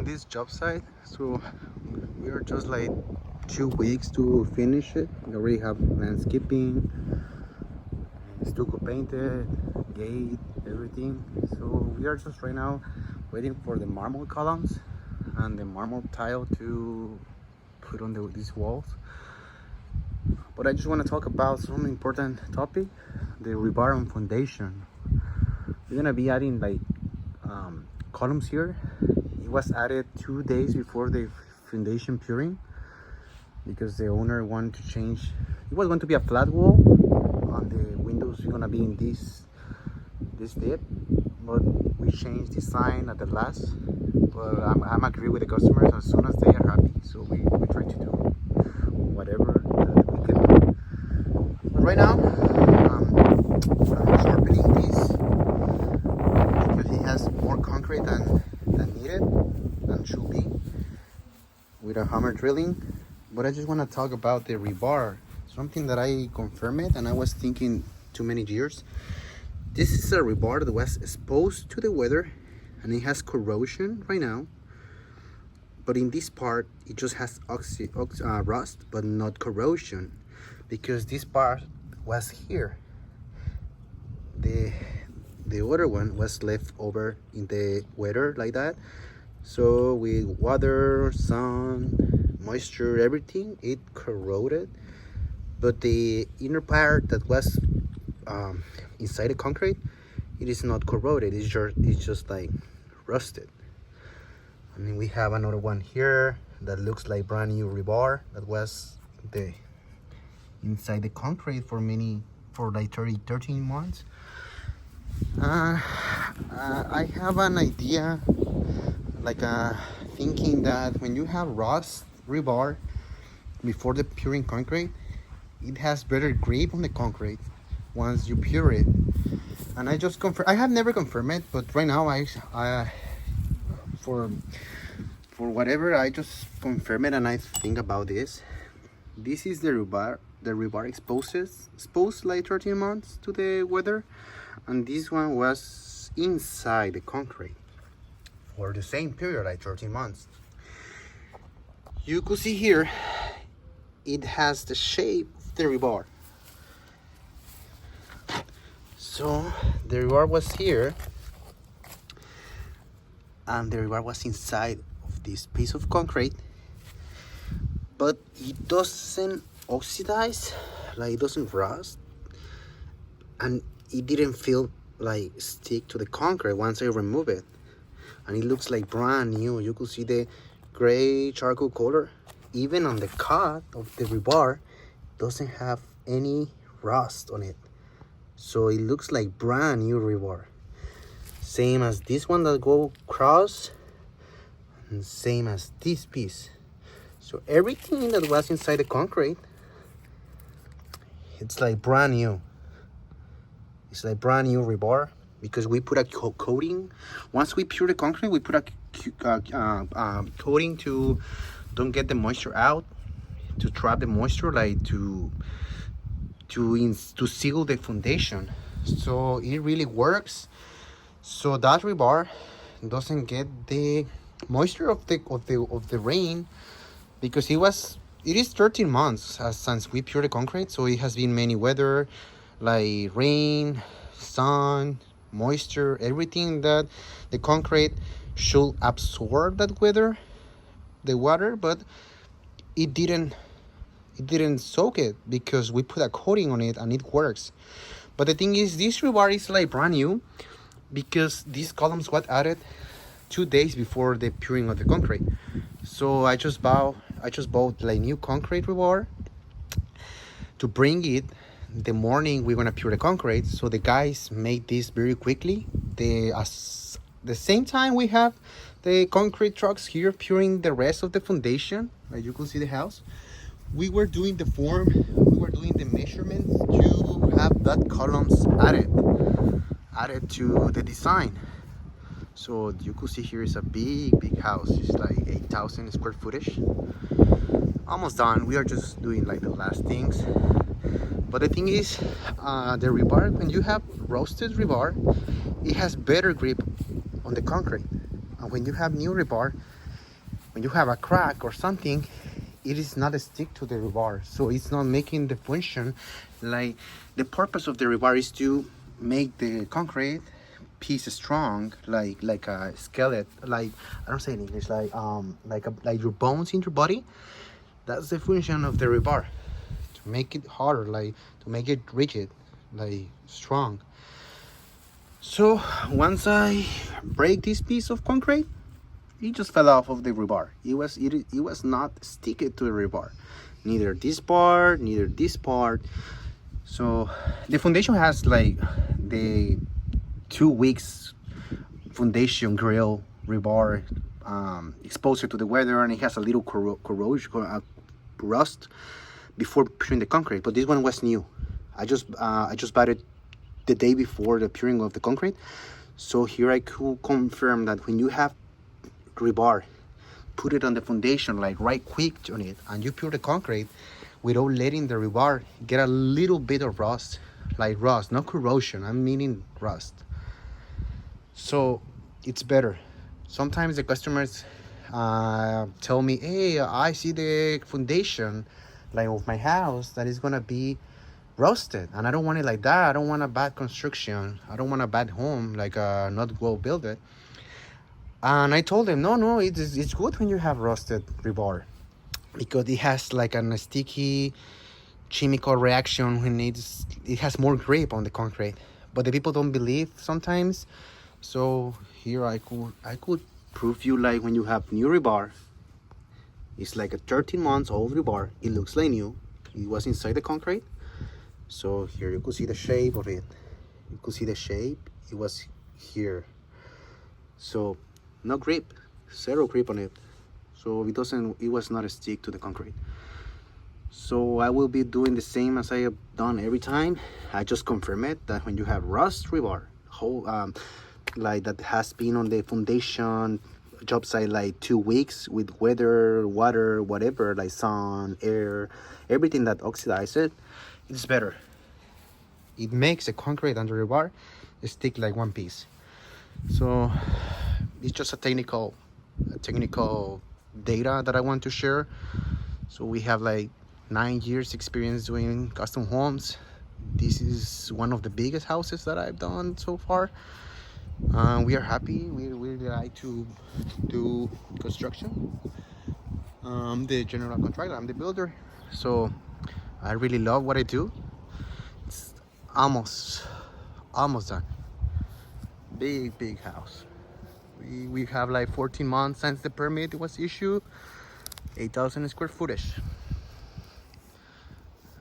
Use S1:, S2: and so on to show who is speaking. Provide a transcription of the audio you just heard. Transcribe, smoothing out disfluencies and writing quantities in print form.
S1: this job site. So we are just like 2 weeks to finish it. We already have landscaping, stucco painted, gate, everything. So we are just right now waiting for the marble columns and the marble tile to put on these walls. But I just want to talk about some important topic, the rebar and foundation. We're gonna be adding like columns here. It was added 2 days before the foundation pouring because the owner wanted to change. It was going to be a flat wall, and the windows are gonna be in this depth, but we changed design at the last. But I'm agree with the customers as soon as they are happy. So we try to do whatever that we can do. But right now, I'm sharpening this because he has more concrete than needed and should be with a hammer drilling. But I just want to talk about the rebar, something that I confirmed and I was thinking too many years. This is a rebar that was exposed to the weather and it has corrosion right now, but in this part it just has rust but not corrosion, because this part was here. The other one was left over in the weather like that, so with water, sun, moisture, everything, it corroded. But the inner part that was inside the concrete, it is not corroded. It's just like rusted. I mean, we have another one here that looks like brand new rebar that was inside the concrete for like 13 months. I have an idea, like thinking that when you have rust rebar before the pouring concrete, it has better grip on the concrete once you pure it. And I just confirm. I have never confirmed it, but right now I for whatever, I just confirm it and I think about this. This is the rebar. The rebar exposed like 13 months to the weather, and this one was inside the concrete for the same period, like 13 months. You could see here, it has the shape of the rebar. So the rebar was here, and the rebar was inside of this piece of concrete, but it doesn't oxidize, like it doesn't rust, and it didn't feel like stick to the concrete once I remove it, and it looks like brand new. You could see the gray charcoal color. Even on the cut of the rebar, doesn't have any rust on it, so it looks like brand new rebar. Same as this one that go across, and same as this piece. So everything that was inside the concrete, it's like brand new. It's like brand new rebar because we put a coating. Once we pure the concrete, we put a coating to don't get the moisture out, to trap the moisture, like to seal the foundation. So it really works. So that rebar doesn't get the moisture of the rain, because it is 13 months since we poured the concrete, so it has been many weather, like rain, sun, moisture, everything that the concrete should absorb that weather, the water, but it didn't soak it because we put a coating on it and it works. But the thing is, this rebar is like brand new because these columns got added 2 days before the pouring of the concrete. So I just bought like new concrete rebar to bring it the morning we're gonna pour the concrete. So the guys made this very quickly. The same time we have the concrete trucks here pouring the rest of the foundation, like you can see the house, we were doing the form, we were doing the measurements to have that columns added to the design. So you could see here is a big house. It's like 8,000 square footage. Almost done. We are just doing like the last things. But the thing is, the rebar, when you have roasted rebar, it has better grip on the concrete. And when you have new rebar, when you have a crack or something, it is not a stick to the rebar, so it's not making the function. Like, the purpose of the rebar is to make the concrete piece strong, like a skeleton, like, I don't say in English, like your bones in your body. That's the function of the rebar, to make it harder, like to make it rigid, like strong. So once I break this piece of concrete, it just fell off of the rebar. It was not sticky to the rebar, neither this part, neither this part. So the foundation has like the 2 weeks foundation grill rebar, exposure to the weather, and it has a little corrosion, rust before pouring the concrete. But this one was new. I just bought it the day before the pouring of the concrete. So here I could confirm that when you have rebar, put it on the foundation, like right quick on it, and you pour the concrete without letting the rebar get a little bit of rust, like rust, not corrosion, I'm meaning rust. So it's better. Sometimes the customers tell me, hey, I see the foundation like of my house that is gonna be rusted, and I don't want it like that. I don't want a bad construction. I don't want a bad home, like not well built it. And I told them, no, it's good when you have rusted rebar, because it has like a sticky chemical reaction when it has more grip on the concrete. But the people don't believe sometimes. So here I could prove you, like when you have new rebar, it's like a 13 months old rebar. It looks like new. It was inside the concrete. So here you could see the shape of it. You could see the shape. It was here. So no grip, zero grip on it. So it was not a stick to the concrete. So I will be doing the same as I have done every time. I just confirm it that when you have rust rebar, like that has been on the foundation job site like 2 weeks with weather, water, whatever, like sun, air, everything that oxidizes it, it's better. It makes the concrete and the rebar stick like one piece. So it's just a technical data that I want to share. So we have like 9 years experience doing custom homes. This is one of the biggest houses that I've done so far. We are happy. We like to do construction. I'm the general contractor, I'm the builder. So I really love what I do. It's almost done. Big house. We have like 14 months since the permit was issued. 8,000 square footage.